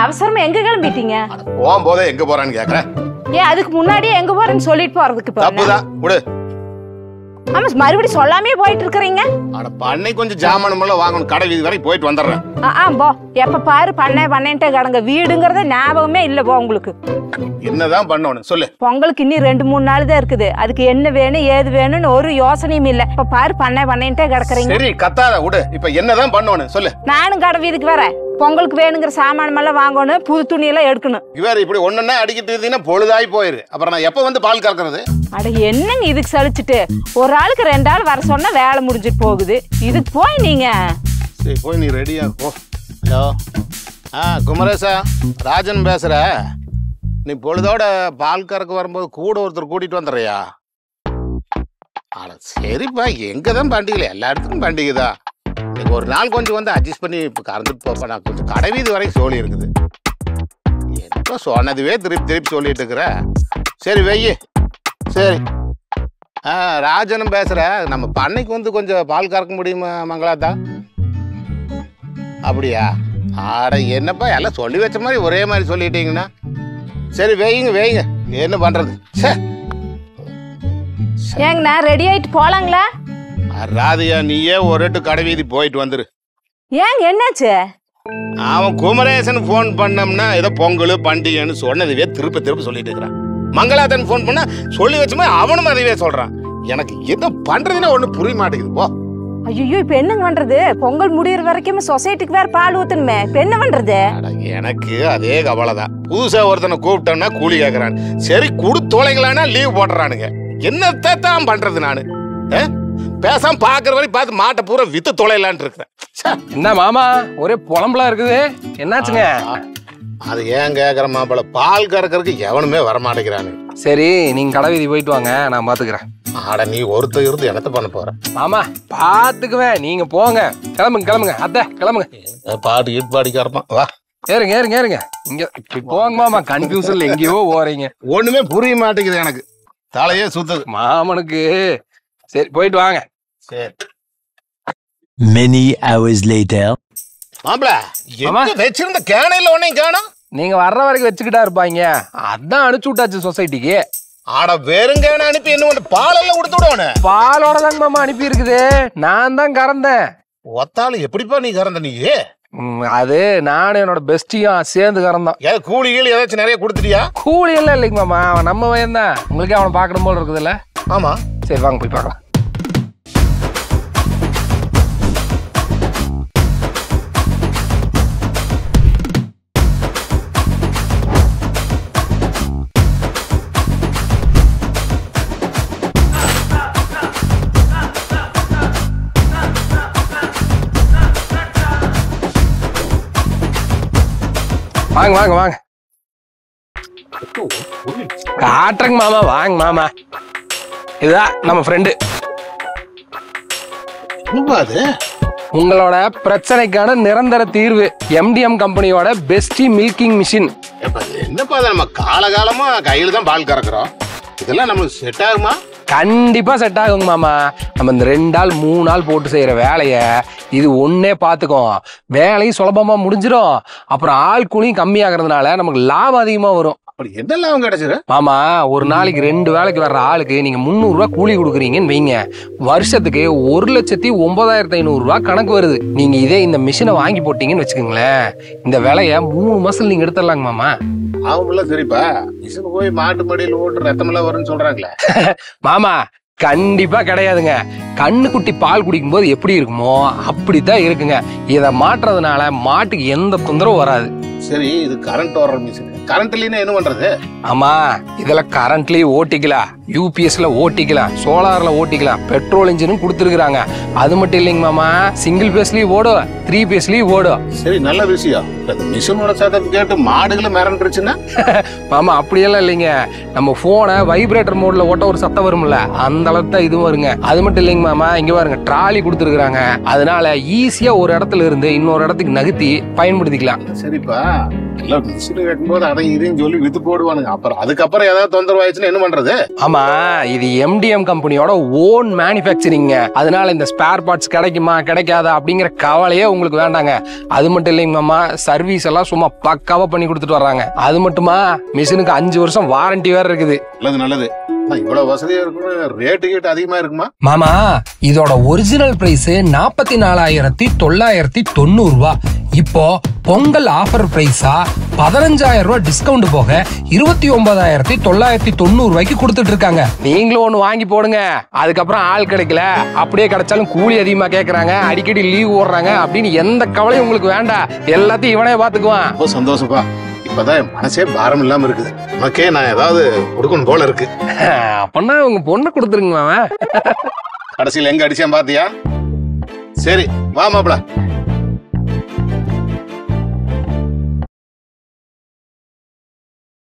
அவசரமா எங்க கிளம்பிட்டீங்க? போகும்போதே எங்க போறான்னு கேக்குறேன். ஏன் அதுக்கு முன்னாடியே எங்க போறேன்னு சொல்லிட்டு போறதுக்கு தப்புதான் விடு. ஆமா, மறுபடியும் சொல்லாமே போயிட்டு இருக்கறீங்க. அட பண்ணை கொஞ்சம் ஜாமானமெல்லாம் வாங்கணும், கடை வீதி வரைக்கும் போயிட்டு வந்துடுறேன். போ. எப்ப பாரு பண்ணேன்ட்டு கடங்க வீடுங்கறத ஞாபகமே இல்ல போ உங்களுக்கு. என்னதான் பண்ணணும் சொல்லு. பொங்கலுக்கு இன்னும் 2-3 நாள் தான் இருக்குது. அதுக்கு என்ன வேணும் ஏது வேணும்னு ஒரு யோசனையும் இல்ல. இப்ப பாரு பண்ணேன்ட்டே கிடக்குறீங்க. சரி கத்தாத விடு. இப்ப என்னதான் பண்ணணும் சொல்லு. நானும் கடை வீதிக்கு வரேன். பொங்கலுக்கு வேணுங்கிற சாமானம் எல்லாம் வாங்கணும், புது துணி எல்லாம் எடுக்கணும். இவர் இப்படி ஒன்னொன்னா அடிக்கிட்டு இருந்தீங்கன்னா பொழுதாய் போயிரு. அப்புறம் நான் எப்ப வந்து பால் கறக்குறது? அட என்னங்க இதுக்கு சலிச்சுட்டு, ஒரு ஆளுக்கு 2 ஆள் வர சொன்னா வேலை முடிஞ்சிட்டு போகுது. இதுக்கு போய் நீங்க சரி போய் நீ ரெடியா போ. ஹலோ குமரேசா, ராஜன் பேசுற. நீ பொழுதோட பால் கறக்க வரும்போது கூட ஒருத்தர் கூட்டிட்டு வந்துடுறியா? ஆனா சரிப்பா, எங்கதான் பண்டிகை, எல்லா இடத்துக்கும் பண்டிகை தான். நீங்க ஒரு நாள் கொஞ்சம் வந்து அட்ஜஸ்ட் பண்ணி இப்போ கறந்துட்டு போப்பா. நான் கொஞ்சம் கடை வீதி வரைக்கும் சொல்லி இருக்குது. எப்போ சொன்னதுவே திருப்பி சொல்லிட்டு இருக்கிற. சரி வெய்யு. சரி ராஜனும் பேசுற. நம்ம பண்ணைக்கு வந்து கொஞ்சம் பால் கறக்க முடியுமா மங்களாத்தா? அப்படியா? ஆட என்னப்பா எல்லாம் சொல்லி வச்ச மாதிரி ஒரே மாதிரி சொல்லிட்டீங்கன்னா. சரி வைங்க என்ன பண்றது. ஏங்கண்ணா ரெடி ஆயிட்டு போலாங்களா? ராதியா நீயே ஒரு கடை வீதி போயிட்டு வந்துரு. ஏங்க என்னாச்சு? அவன் குமரேசன் போன் பண்ணோம்னா ஏதோ பொங்கல் பண்டிகைன்னு சொன்னதுவே திருப்பி சொல்லிட்டு இருக்கிறான். மங்களாத்தன் போன் பண்ணா சொல்லி வச்சுமே அவனும் அதுவே சொல்றான். எனக்கு என்ன பண்றதுன்னு ஒண்ணு புரிய மாட்டேங்குது. போ. ஐயோ இப்ப என்னங்க பண்றது? பொங்கல் முடியற வரைக்கும் சொசைட்டிக்கு வேற பால் ஊத்தணுமே, இப்ப என்ன பண்றது? எனக்கு அதே கவலைதான். புதுசா ஒருத்தனை கூப்பிட்டோம்னா கூலி கேட்கறான். சரி கொடுத்தோலைங்களானா லீவ் போடுறானுங்க. என்னத்தான் பண்றது நானு? பேசாம பாக்குற வரை பார்த்து மாட்டை பூரா வித்து தொலைலான் இருக்கிறேன். என்ன மாமா ஒரே புலம்பலா இருக்குது, என்னாச்சுங்க? அது ஏன் கேக்குற மாப்பிள்ள, பால் கறக்கறதுக்கு எவனுமே வரமாட்டேங்கிறானு. சரி நீங்க கடை வீதி போயிட்டு வாங்க, நான் பாத்துக்கிறேன். ஆட நீ ஒருத்தர் இருந்து என்னத்த பண்ண போற? மாமா பாத்துக்குவேன், நீங்க போங்க. கிளம்புங்க அத்தை கிளம்புங்க. பாட்டு ஈட்பாடிக்காரப்பான் வா. ஏறுங்க இங்க இப்படி போங்க மாமா. கன்ஃபியூஷன்ல எங்கேயோ போறீங்க. ஒண்ணுமே புரிய மாட்டேங்குது எனக்கு, தலையே சுத்துது மாமனுக்கு. சரி போயிட்டு வாங்க. சரி. Many hours later. மாப்ள என்ன வெச்சிருந்த கேனையில ஒண்ணையும் காணோம். நீங்க வர்ற வரைக்கும் வச்சுக்கிட்டா இருப்பாங்க, அதான் அனுப்பிச்சு விட்டாச்சு சொசைட்டிக்கு. ஆட வேறுங்கேனை அனுப்பி என்ன பண்ண? பாலெல்லாம் கொடுத்து விடுவானு. பாலோட தாங்க மாமா அனுப்பி இருக்குது. நான் தான் கறந்தேன். ஒத்தாலும் எப்படிப்பா நீ கறந்த? நீ அது நானும் என்னோட பெஸ்டியும் சேர்ந்து கறந்தோம். ஏதாவது கூலிகள் ஏதாச்சும் நிறைய கொடுத்துட்டியா? கூலி எல்லாம் இல்லைங்க மாமா, அவன் நம்ம வயன் தான். உங்களுக்கே அவனை பார்க்கணும் போல இருக்குதுல்ல? ஆமா. சரி வாங்க போய் பார்க்கலாம். வாங்க காட்டுறங்க மாமா. வாங்க மாமா, இதுதான் நம்ம ஃப்ரெண்டு. உங்களோட பிரச்சனைக்கான நிரந்தர தீர்வு. எம்டிஎம் கம்பெனியோட பெஸ்டி மில்கிங் மிஷின். என்னப்பா நம்ம காலகாலமா கையில தான் பால் கறக்குறோம், இதெல்லாம் நம்மளுக்கு செட் ஆகுமா? கண்டிப்பா செட் ஆகுங்க மாமா. நம்ம இந்த 2 நாள் 3 நாள் போட்டு செய்யற வேலைய இது ஒன்னே பாத்துக்கும். வேலையும் சுலபமா முடிஞ்சிடும். அப்புறம் ஆள் கூலியும் கம்மியாகிறதுனால நமக்கு லாபம் அதிகமா வரும். அப்படி என்ன லாபம் கிடைச்சிரு மாமா? ஒரு நாளைக்கு 2 வேலைக்கு வர்ற ஆளுக்கு நீங்க 300 ரூபாய் கூலி கொடுக்குறீங்கன்னு வைங்க, வருஷத்துக்கு 1,09,500 ரூபாய் கணக்கு வருது. நீங்க இதே இந்த மிஷினை வாங்கி போட்டீங்கன்னு வச்சுக்கோங்களேன், இந்த வேலைய 3 மாசத்துல நீங்க எடுத்துடலாங்க மாமா. அவங்கள சரிப்பா, மிஷின் போய் மாட்டு மடியில் ஓட்டு ரத்தமெல்லாம் வரும்னு சொல்றாங்களே. மாமா கண்டிப்பா கிடையாதுங்க. கண்ணுக்குட்டி பால் குடிக்கும் போது எப்படி இருக்குமோ அப்படித்தான் இருக்குங்க. இதை மாற்றுறதுனால மாட்டுக்கு எந்த தொந்தரவும் வராது. சரி இது கரண்ட் ஓடுற மிஷின், கரண்ட் இல்லைன்னா என்ன பண்றது? ஆமா இதுல கரண்ட்லயும் ஓட்டிக்கலாம், யூபிஎஸ்ல ஓட்டிக்கலாம், சோலார்ல ஓட்டிக்கலாம், பெட்ரோல் இன்ஜினும் கொடுத்துருக்காங்க. அது மட்டும் இல்லைங்க மாமா, சிங்கிள் பேஸ்லயும் ஓடும், 3 பேஸ்லயும் ஓடும். சரி நல்ல விஷயம். மிஷினோட சத்தத்தை கேட்டு மாடுகளை மிரண்டுருச்சுன்னா? மாமா அப்படியெல்லாம் இல்லைங்க, நம்ம போனை வைப்ரேட்டர் மோட்ல ஓட்ட ஒரு சத்தம் வரும்ல, அந்த அளவுக்கு தான் இதுவும் வருங்க. அது மட்டும் இல்லைங்க மாமா, இங்க பாருங்க ட்ராலி கொடுத்துருக்காங்க. அதனால ஈஸியா ஒரு இடத்துல இருந்து இன்னொரு இடத்துக்கு நகர்த்தி பயன்படுத்திக்கலாம். சரிப்பா, மிஷின் வைக்கும்போது அதை இதையும் சொல்லி வித்து போடுவானுங்க. அப்புறம் அதுக்கப்புறம் ஏதாவது தொந்தரவு ஆயிடுச்சுன்னா என்ன பண்றது? ஆமா மாமா இது MDM கம்பெனியோட ஓன் மேனுஃபேக்சரிங்க. அதனால இந்த ஸ்பேர் பார்ட்ஸ் கிடைக்குமா கிடைக்காதா அப்படிங்கிற கவலையே உங்களுக்கு வேண்டாங்க. அது மட்டும் இல்லைங்க மாமா, சர்வீஸ் எல்லாம் சும்மா பக்காவா பண்ணி கொடுத்துட்டு வர்றாங்க. அது மட்டுமா மிஷினுக்கு 5 வருஷம் வாரண்டி வேற இருக்குது. நல்லது நல்லது. இவ்வளவு வசதியா இருக்கும், ரேட்டு கேட்டு அதிகமா இருக்குமா? மாமா இதோட ஒரிஜினல் பிரைஸ் 44,990 ரூபாய். இப்போ பொங்கல் ஆஃபர் பிரைஸா 15,000 ரூபாய் டிஸ்கவுண்ட் போக 29,990 ரூபாய்க்கு கொடுத்துட்டு இருக்காங்க. நீங்களும் ஒண்ணு வாங்கி போடுங்க. அதுக்கப்புறம் ஆள் கிடைக்கல, அப்படியே கிடைச்சாலும் கூலி அதிகமா கேக்குறாங்க, அடிக்கடி லீவ் ஓடுறாங்க அப்படின்னு எந்த கவலையும் உங்களுக்கு வேண்டாம். எல்லாத்தையும் இவனே பாத்துக்குவான். ரொம்ப சந்தோஷப்பா. இப்பதான் என் மனசே பாரம் இல்லாம இருக்குது. உனக்கே நான் ஏதாவது கொடுக்கணும் போல இருக்கு. அப்பன்னா உங்க பொண்ணை கொடுத்துருங்க மாமா. கடைசியில் எங்க அடிச்சேன் பாத்தியா? சரி வா மாப்பிள.